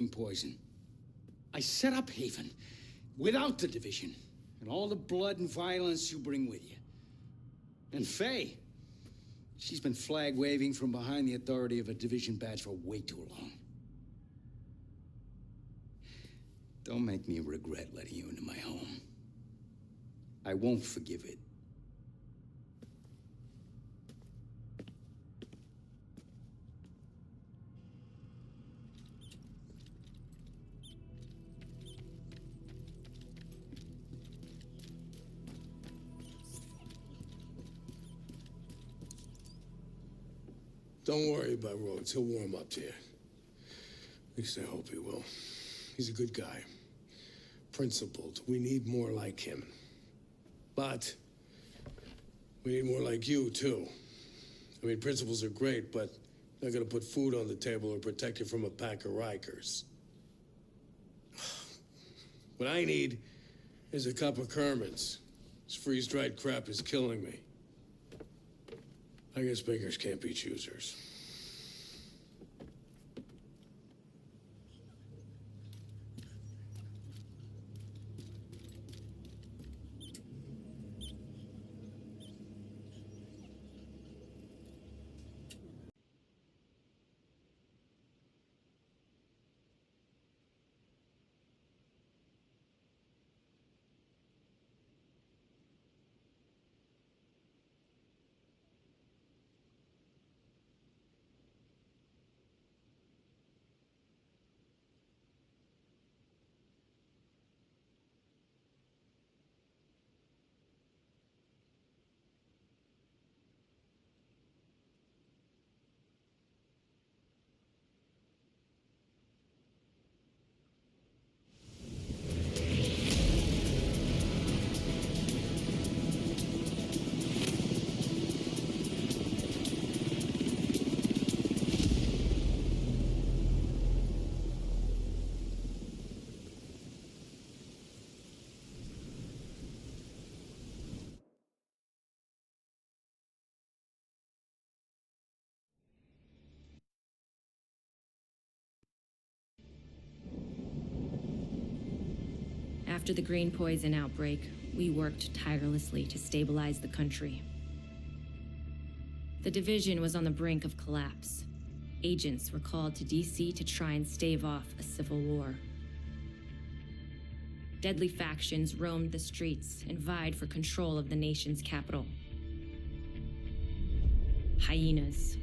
poison. I set up Haven without the division and all the blood and violence you bring with you. And Faye, she's been flag waving from behind the authority of a division badge for way too long. Don't make me regret letting you into my home. I won't forgive it. Don't worry about Rhodes. He'll warm up to you. At least I hope he will. He's a good guy. Principled. We need more like him. But we need more like you, too. I mean, principles are great, but they're not gonna put food on the table or protect you from a pack of Rikers. What I need is a cup of Kerman's. This freeze-dried crap is killing me. I guess beggars can't be choosers. After the green poison outbreak, we worked tirelessly to stabilize the country. The division was on the brink of collapse. Agents were called to DC to try and stave off a civil war. Deadly factions roamed the streets and vied for control of the nation's capital. Hyenas,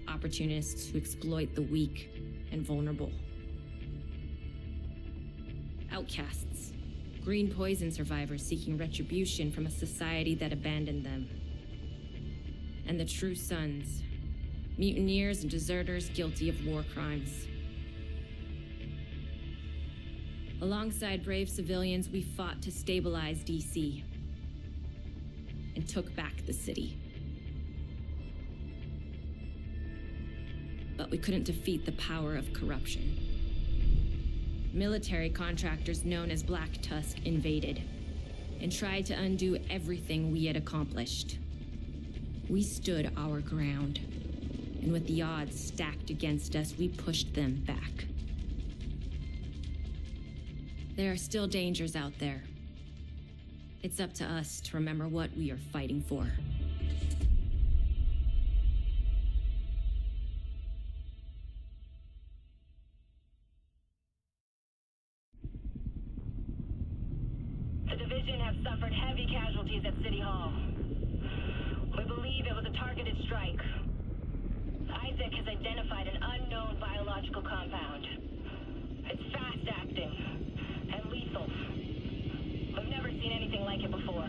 opportunists who exploit the weak and vulnerable. Outcasts, green poison survivors seeking retribution from a society that abandoned them. And the true sons, mutineers and deserters guilty of war crimes. Alongside brave civilians, we fought to stabilize DC and took back the city. But we couldn't defeat the power of corruption. Military contractors known as Black Tusk invaded and tried to undo everything we had accomplished. We stood our ground, and with the odds stacked against us, we pushed them back. There are still dangers out there. It's up to us to remember what we are fighting for. The division have suffered heavy casualties at City Hall. We believe it was a targeted strike. Isaac has identified an unknown biological compound. It's fast-acting and lethal. We've never seen anything like it before.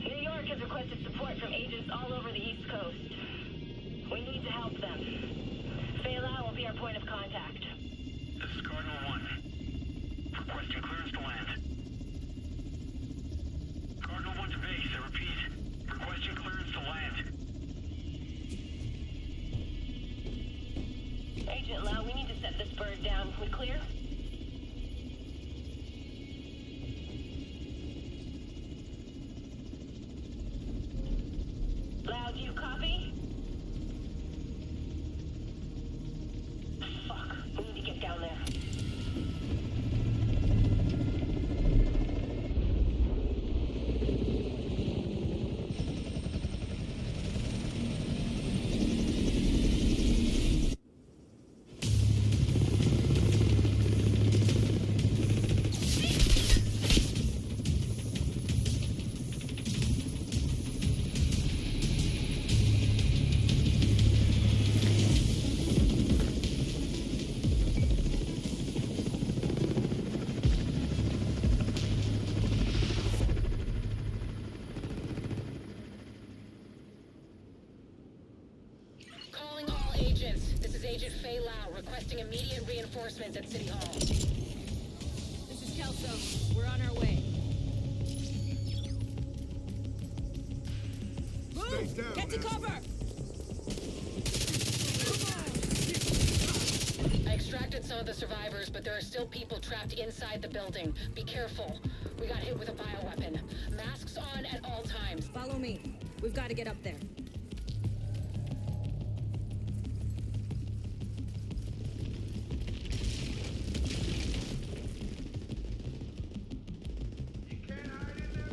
New York has requested support from agents all over the East Coast. We need to help them. Fela will be our point of contact. This is Cardinal 1. Requesting clearance to land. Cardinal 1 to base, I repeat. Requesting clearance to land. Agent Lau, we need to set this bird down. We clear? Lau, do you copy? Fuck. Agent Faye Lau requesting immediate reinforcements at City Hall. This is Kelso. We're on our way. Move! Get to cover! I extracted some of the survivors, but there are still people trapped inside the building. Be careful. We got hit with a bioweapon. Masks on at all times. Follow me. We've got to get up there.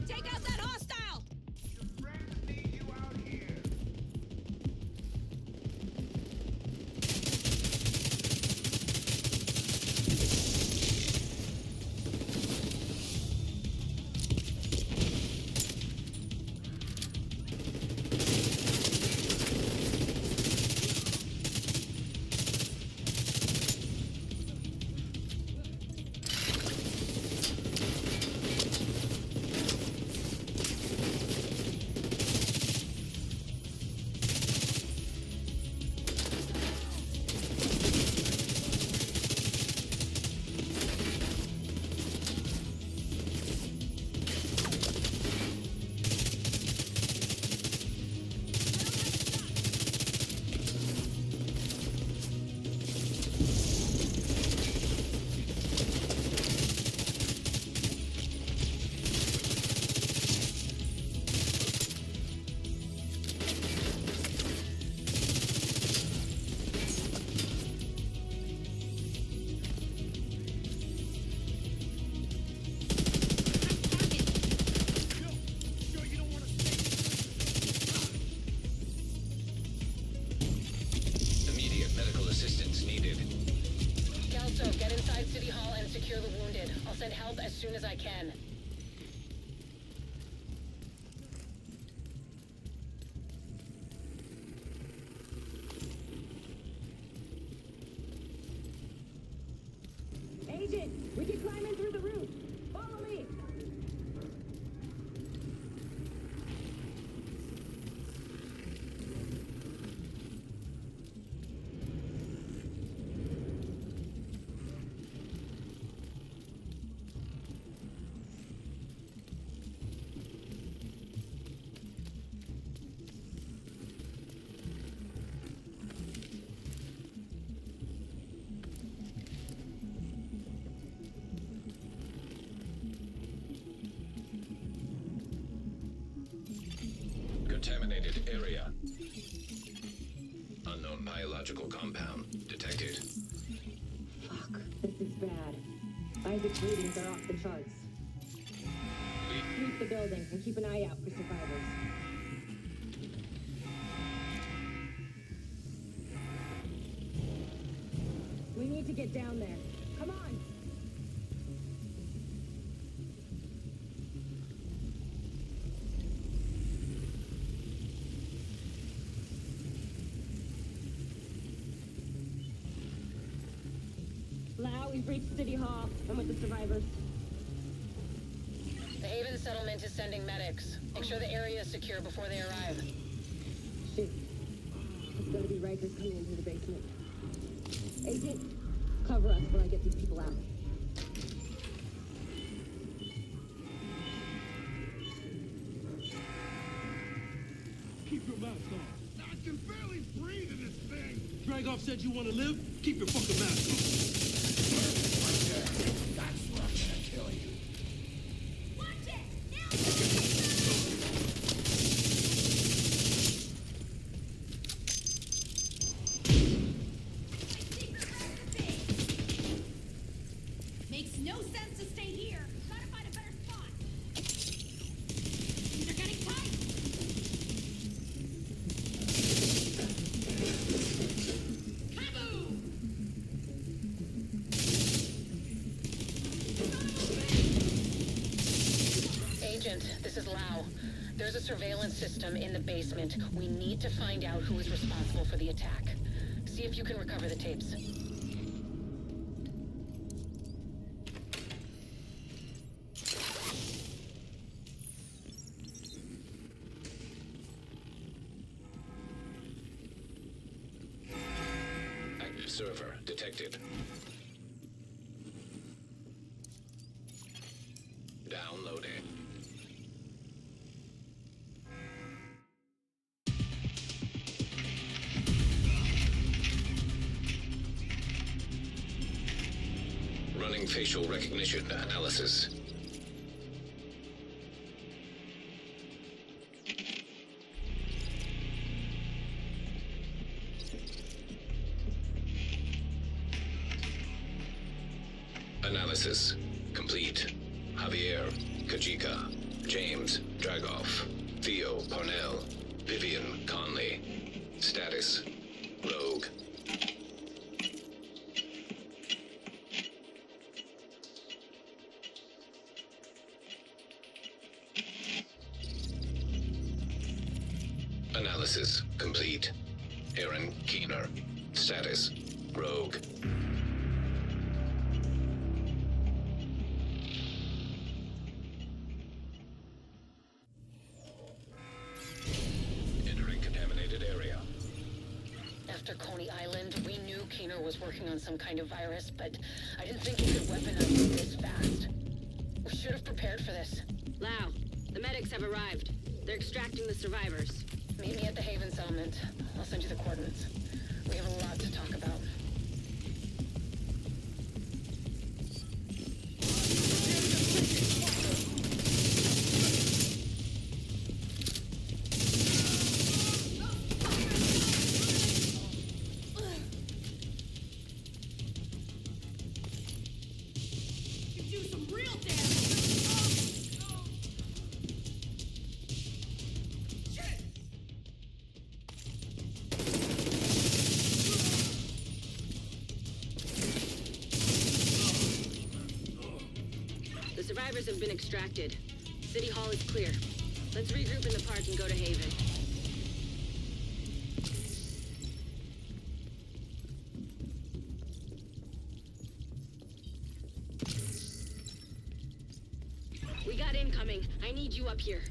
Take out that hostile! Get inside City Hall and secure the wounded. I'll send help as soon as I can. Agent, we can climb in through the roof. Follow me. Contaminated area. Unknown biological compound detected. Fuck, this is bad. Isaac's readings are off the charts. Sweep the building and keep an eye out for survivors. We need to get down there. Come on! Lau, we've reached City Hall. I'm with the survivors. The Haven settlement is sending medics. Make sure the area is secure before they arrive. Shit. It's gotta be Rikers coming in through the basement. Agent, cover us while I get these people out. Keep your mask on. I can barely breathe in this thing. Dragoff said you want to live? Keep your fucking mask on. That's what's gonna kill you. Watch it! Makes no sense to stay here. Gotta find a better spot. They're getting tight. Kaboom! Agent, this is Lau. There's a surveillance system in the basement. We need to find out who is responsible for the attack. See if you can recover the tapes. server detected. Downloading. Running facial recognition analysis. Analysis complete. Javier, Kajika, James, Dragoff, Theo, Parnell, Vivian, Conley. Status, Rogue. Analysis complete. Aaron Keener. Status, Rogue. Entering contaminated area. After Coney Island, we knew Keener was working on some kind of virus, but I didn't think he could weaponize it this fast. We should have prepared for this. Lau, the medics have arrived. They're extracting the survivors. Meet me at the Haven settlement. I'll send you the coordinates. We have a lot to talk about. You do some real damage. Shit! The survivors have been extracted. City Hall is clear. Let's regroup in the park and go to Haven. We got incoming. I need you up here.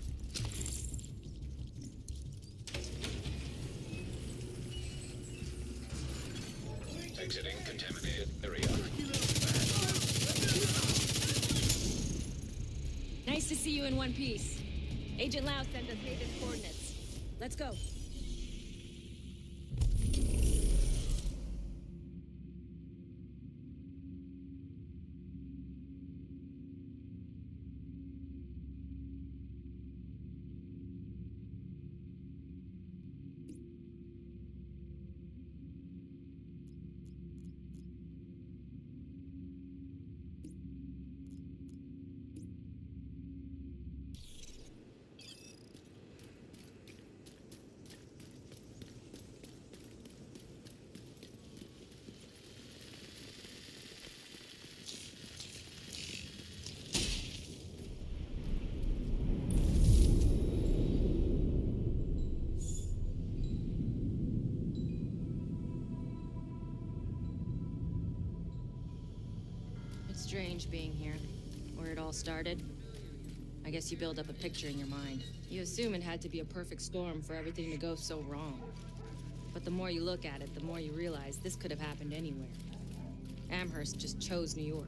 Exiting contaminated area. Nice to see you in one piece. Agent Lau sent us Haven's coordinates. Let's go. It's strange being here, where it all started. I guess you build up a picture in your mind. You assume it had to be a perfect storm for everything to go so wrong. But the more you look at it, the more you realize this could have happened anywhere. Amherst just chose New York.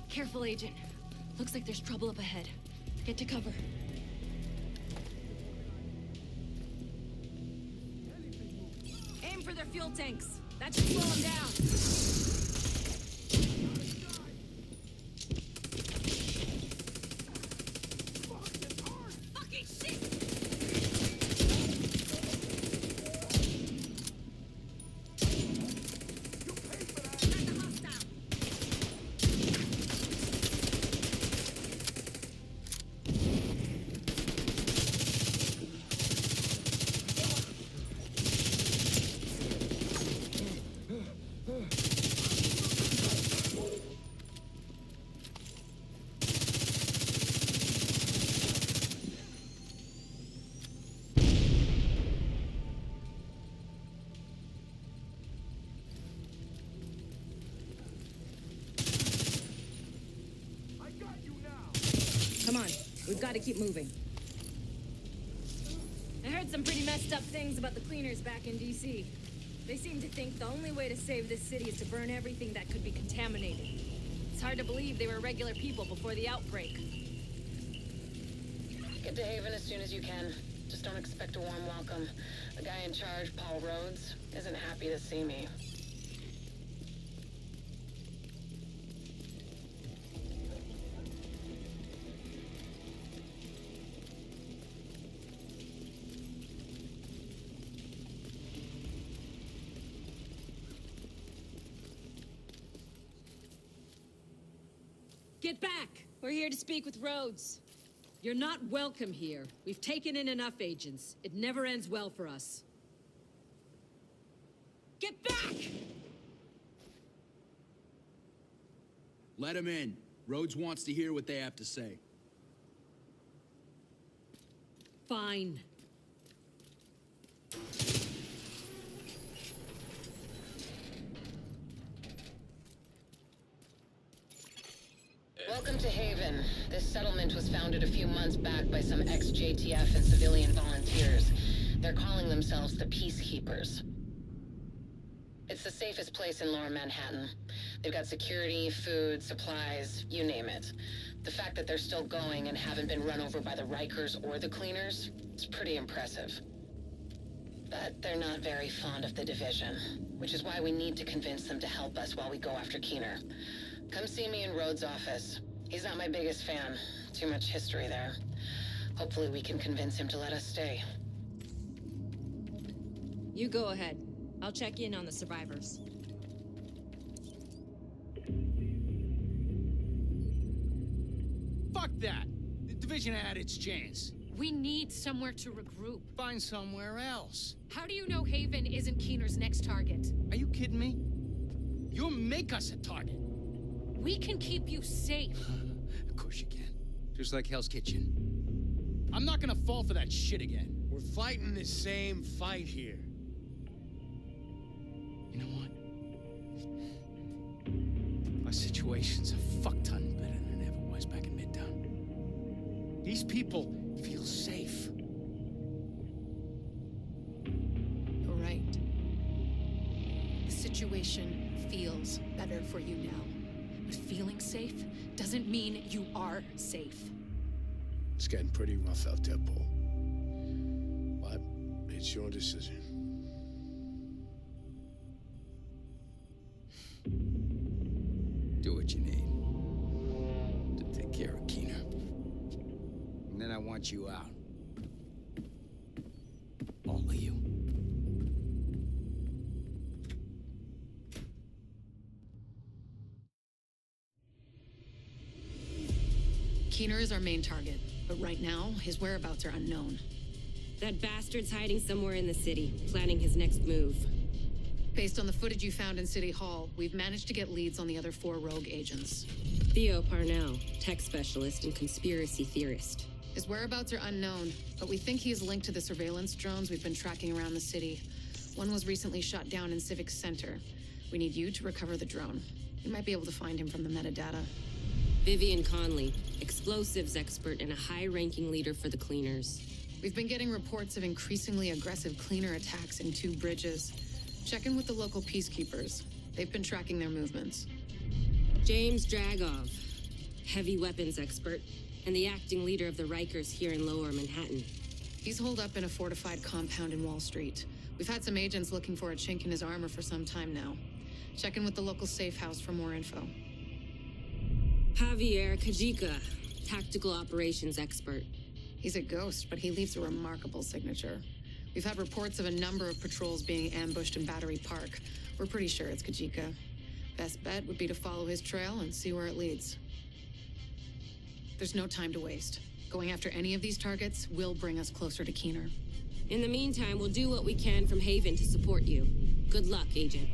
Careful, Agent. Looks like there's trouble up ahead. Get to cover. Aim for their fuel tanks. That should slow them down. Fucking shit! That's a hostile. We've got to keep moving. I heard some pretty messed up things about the cleaners back in D.C. They seem to think the only way to save this city is to burn everything that could be contaminated. It's hard to believe they were regular people before the outbreak. Get to Haven as soon as you can. Just don't expect a warm welcome. The guy in charge, Paul Rhodes, isn't happy to see me. Get back! We're here to speak with Rhodes. You're not welcome here. We've taken in enough agents. It never ends well for us. Get back! Let him in. Rhodes wants to hear what they have to say. Fine. Welcome to Haven. This settlement was founded a few months back by some ex-JTF and civilian volunteers. They're calling themselves the Peacekeepers. It's the safest place in Lower Manhattan. They've got security, food, supplies, you name it. The fact that they're still going and haven't been run over by the Rikers or the cleaners is pretty impressive. But they're not very fond of the division, which is why we need to convince them to help us while we go after Keener. Come see me in Rhodes' office. He's not my biggest fan. Too much history there. Hopefully we can convince him to let us stay. You go ahead. I'll check in on the survivors. Fuck that! The division had its chance. We need somewhere to regroup. Find somewhere else. How do you know Haven isn't Keener's next target? Are you kidding me? You'll make us a target. We can keep you safe. Of course you can. Just like Hell's Kitchen. I'm not gonna fall for that shit again. We're fighting the same fight here. You know what? Our situation's a fuck ton better than it ever was back in Midtown. These people feel safe. You're right. The situation feels better for you now. But feeling safe doesn't mean you are safe. It's getting pretty rough out there, Paul. But it's your decision. Do what you need to take care of Keener. And then I want you out. All of you. Keener is our main target, but right now, his whereabouts are unknown. That bastard's hiding somewhere in the city, planning his next move. Based on the footage you found in City Hall, we've managed to get leads on the other 4 rogue agents. Theo Parnell, tech specialist and conspiracy theorist. His whereabouts are unknown, but we think he is linked to the surveillance drones we've been tracking around the city. One was recently shot down in Civic Center. We need you to recover the drone. You might be able to find him from the metadata. Vivian Conley, explosives expert and a high-ranking leader for the cleaners. We've been getting reports of increasingly aggressive cleaner attacks in 2 bridges. Check in with the local peacekeepers. They've been tracking their movements. James Dragov, heavy weapons expert, and the acting leader of the Rikers here in Lower Manhattan. He's holed up in a fortified compound in Wall Street. We've had some agents looking for a chink in his armor for some time now. Check in with the local safe house for more info. Javier Kajika, tactical operations expert. He's a ghost, but he leaves a remarkable signature. We've had reports of a number of patrols being ambushed in Battery Park. We're pretty sure it's Kajika. Best bet would be to follow his trail and see where it leads. There's no time to waste. Going after any of these targets will bring us closer to Keener. In the meantime, we'll do what we can from Haven to support you. Good luck, Agent.